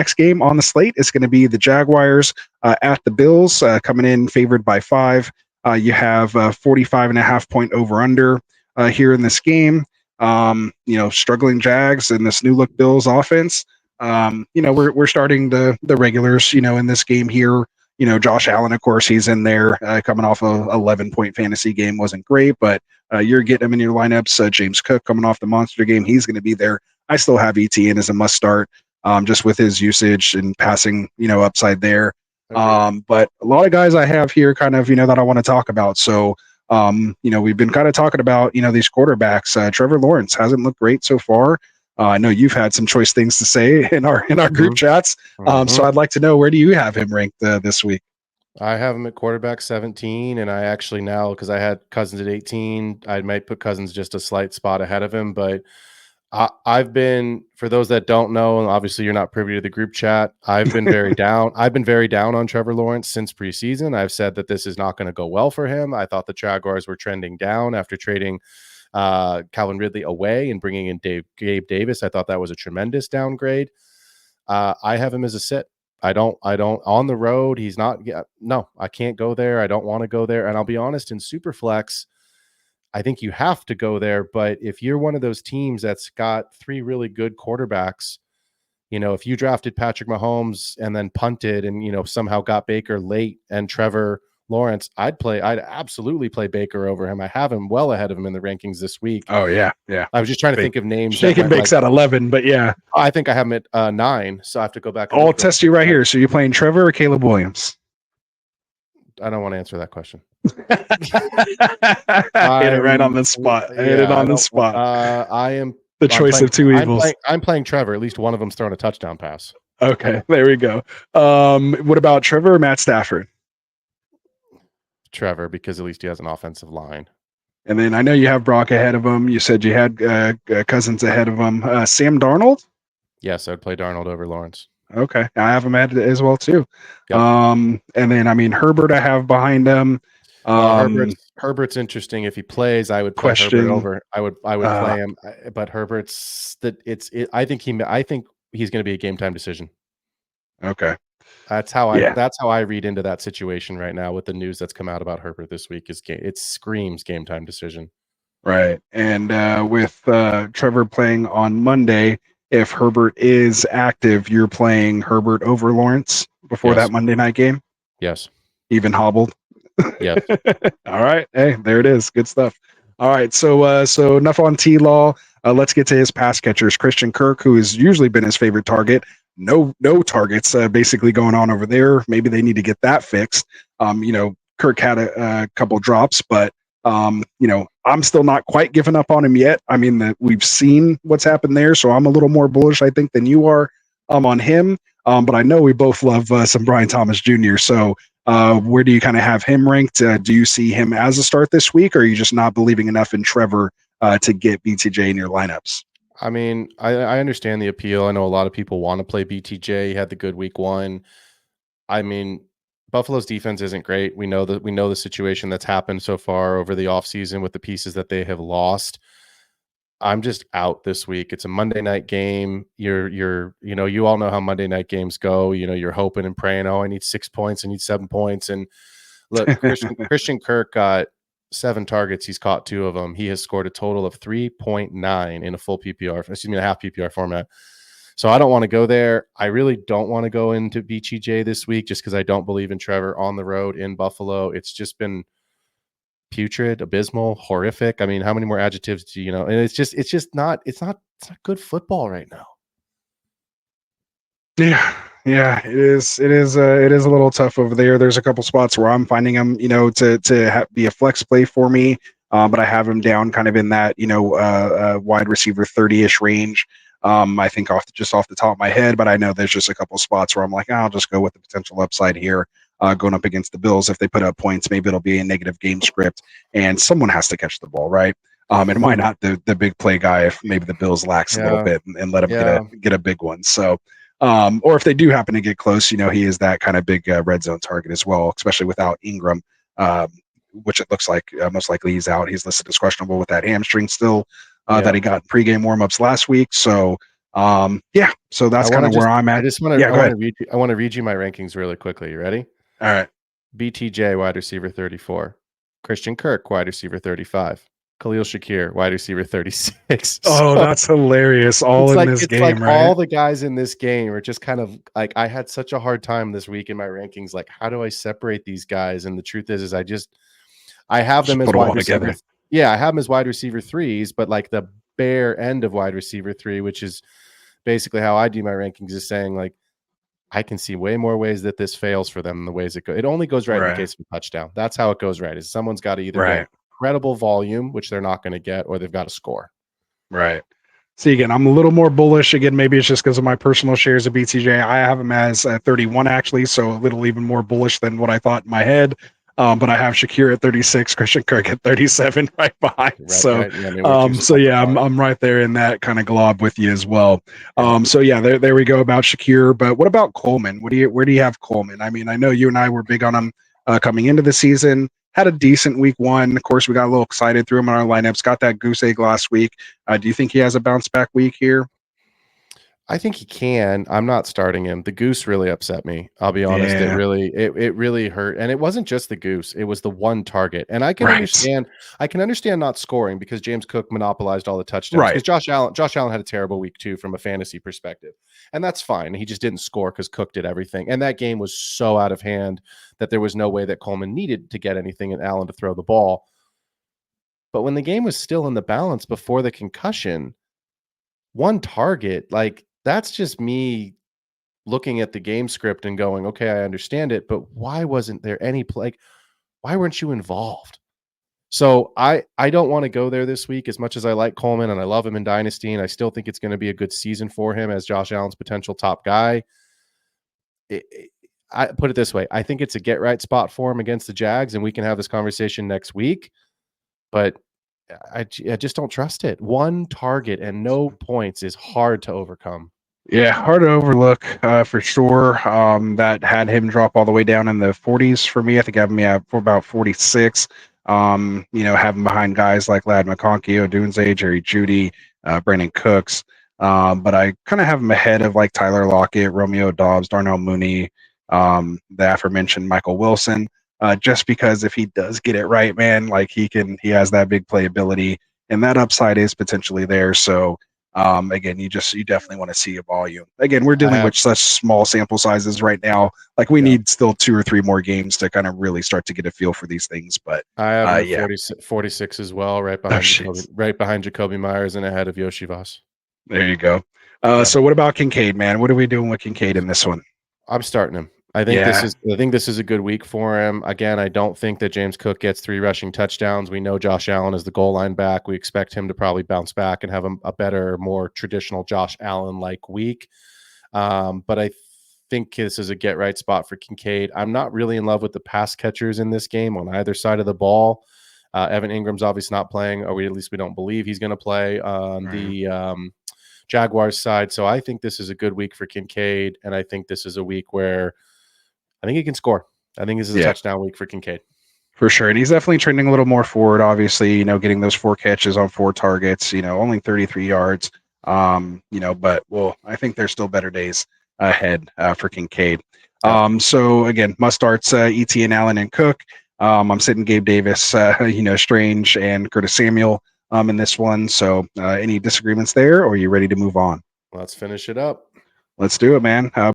next game on the slate is going to be the Jaguars at the Bills, coming in favored by 5. You have 45.5 point over under here in this game. Struggling Jags and this new look Bills offense. We're starting the regulars, in this game here. Josh Allen, of course, he's in there coming off a 11-point fantasy game. Wasn't great, but you're getting him in your lineups. James Cook coming off the monster game. He's going to be there. I still have ETN as a must start, just with his usage and passing, upside there. Okay. But a lot of guys I have here kind of, that I want to talk about. So, we've been kind of talking about, these quarterbacks. Trevor Lawrence hasn't looked great so far. I know you've had some choice things to say in our group chats. So I'd like to know, where do you have him ranked this week? I have him at quarterback 17, and I actually now, because I had Cousins at 18, I might put Cousins just a slight spot ahead of him. But I've been, for those that don't know, and obviously you're not privy to the group chat, I've been very down. I've been very down on Trevor Lawrence since preseason. I've said that this is not going to go well for him. I thought the Jaguars were trending down after trading Calvin Ridley away and bringing in Gabe Davis. I thought that was a tremendous downgrade. I have him as a sit. I don't on the road. He's not. No, I can't go there. I don't want to go there. And I'll be honest, in Superflex, I think you have to go there. But if you're one of those teams that's got 3 really good quarterbacks, if you drafted Patrick Mahomes and then punted and, somehow got Baker late and Trevor Lawrence, I'd absolutely play Baker over him. I have him well ahead of him in the rankings this week. Oh yeah. I was just trying to think of names. Shaking Bake's at 11, but yeah. I think I have him at 9, so I have to go back. I'll test you right here. So you're playing Trevor or Caleb Williams? I don't want to answer that question. Hit it right on the spot. I am the choice of 2 evils. I'm playing Trevor. At least one of them's throwing a touchdown pass. Okay, there we go. What about Trevor or Matt Stafford? Trevor, because at least he has an offensive line. And then I know you have Brock ahead of him. You said you had Cousins ahead of him. Sam Darnold? Yes, I'd play Darnold over Lawrence. Okay, I have him added as well too. Yep. And then Herbert I have behind him. Herbert's interesting. If he plays, I would play Herbert over. I would play him, but Herbert's I think he's going to be a game time decision. Okay. That's how I read into that situation right now with the news that's come out about Herbert this week. It screams game time decision. Right. And with Trevor playing on Monday, if Herbert is active, you're playing Herbert over Lawrence before that Monday night game? Yes. Even hobbled? Yes. All right. Hey, there it is. Good stuff. All right. So enough on T-Law. Let's get to his pass catchers. Christian Kirk, who has usually been his favorite target. No targets basically going on over there. Maybe they need to get that fixed. Kirk had a couple drops, but I'm still not quite giving up on him yet. I mean, we've seen what's happened there, so I'm a little more bullish, I think, than you are on him. But I know we both love some Brian Thomas Jr. So where do you kind of have him ranked? Do you see him as a start this week, or are you just not believing enough in Trevor to get BTJ in your lineups? I mean, I understand the appeal. I know a lot of people want to play BTJ. He had the good week 1. I mean, Buffalo's defense isn't great. We know the situation that's happened so far over the offseason with the pieces that they have lost. I'm just out this week. It's a Monday night game. You all know how Monday night games go. You're hoping and praying, I need 6 points, I need 7 points. And look, Christian Kirk got 7 targets. He's caught 2 of them. He has scored a total of 3.9 in a half PPR format. So I don't want to go there. I really don't want to go into BTJ this week just because I don't believe in Trevor on the road in Buffalo. It's just been putrid, abysmal, horrific. I mean, how many more adjectives do you know? And it's not good football right now. Yeah, it is a little tough over there. There's a couple spots where I'm finding him, to be a flex play for me. But I have him down kind of in that, wide receiver 30-ish range. I think off the top of my head, but I know there's just a couple spots where I'm like, I'll just go with the potential upside here, going up against the Bills. If they put up points, maybe it'll be a negative game script, and someone has to catch the ball, right? And why not the big play guy if maybe the Bills lax a little bit and let him get a big one. So, or if they do happen to get close, he is that kind of big red zone target as well, especially without Ingram, which it looks like most likely he's out. He's listed as questionable with that hamstring still that he got in pregame warmups last week. So Yeah, so that's kind of where I'm at. Yeah, go ahead. I want to read you my rankings really quickly. You ready? All right. BTJ, wide receiver 34. Christian Kirk, wide receiver 35. Kahlil Shakir, wide receiver 36. Oh, So that's hilarious. All in this it's like game, right? all the guys in this game are just kind of like, I had such a hard time this week in my rankings. Like, how do I separate these guys? And the truth is I have them Just as put them wide all receiver. together. Yeah, I have them as wide receiver threes, but like the bare end of wide receiver 3, which is basically how I do my rankings, is saying like, I can see way more ways that this fails for them than the ways it goes. It only goes right in the Right. case of a touchdown. That's how it goes right. Is someone's got to either Right. get incredible volume, which they're not going to get, or they've got to score. Right. See, again, I'm a little more bullish. Again, maybe it's just because of my personal shares of BTJ. I have him as 31, actually, so a little even more bullish than what I thought in my head. But I have Shakir at 36, Christian Kirk at 37, right behind. Right. So, Right. Yeah, I mean, we're so yeah, I'm right there in that kind of glob with you as well. Yeah. So yeah, there we go about Shakir. But what about Coleman? Where do you have Coleman? I mean, I know you and I were big on him coming into the season. Had a decent week 1. Of course, we got a little excited, threw him in our lineups. Got that goose egg last week. Do you think he has a bounce back week here? I think he can. I'm not starting him. The goose really upset me. I'll be honest. Yeah. It really hurt. And it wasn't just the goose. It was the one target. And I can Right. understand not scoring because James Cook monopolized all the touchdowns. Right. Because Josh Allen had a terrible week too from a fantasy perspective. And that's fine. He just didn't score because Cook did everything. And that game was so out of hand that there was no way that Coleman needed to get anything and Allen to throw the ball. But when the game was still in the balance before the concussion, one target, like, that's just me looking at the game script and going, okay, I understand it, but why wasn't there any play? Like, why weren't you involved? So I don't want to go there this week as much as I like Coleman and I love him in Dynasty, and I still think it's going to be a good season for him as Josh Allen's potential top guy. I put it this way. I think it's a get right spot for him against the Jags, and we can have this conversation next week, but I just don't trust it. One target and no points is hard to overcome. Yeah, hard to overlook for sure. That had him drop all the way down in the 40s for me. I think I have me at for about 46. Having behind guys like Lad McConkey, Odunze, Jerry Jeudy, Brandon Cooks. But I kind of have him ahead of like Tyler Lockett, Romeo Dobbs, Darnell Mooney, the aforementioned Michael Wilson. Just because if he does get it right, man, like he has that big playability, and that upside is potentially there. So again, you definitely want to see a volume. Again, we're dealing with such small sample sizes right now. Like we need still 2 or 3 more games to kind of really start to get a feel for these things. But I have him at 46 as well, right behind Jacoby Myers and ahead of Yoshi Voss. There you go. So what about Kincaid, man? What are we doing with Kincaid in this one? I'm starting him. I think this is a good week for him. Again, I don't think that James Cook gets 3 rushing touchdowns. We know Josh Allen is the goal line back. We expect him to probably bounce back and have a better, more traditional Josh Allen-like week. But I think this is a get right spot for Kincaid. I'm not really in love with the pass catchers in this game on either side of the ball. Evan Ingram's obviously not playing, or at least we don't believe he's going to play on the Jaguars side. So I think this is a good week for Kincaid, and I think this is a week where I think he can score. I think this is a touchdown week for Kincaid. For sure. And he's definitely trending a little more forward, obviously, getting those 4 catches on 4 targets, only 33 yards. But I think there's still better days ahead for Kincaid. So again, must starts ETN, Allen, and Cook. I'm sitting Gabe Davis, Strange, and Curtis Samuel in this one. So any disagreements there, or are you ready to move on? Let's finish it up. Let's do it, man.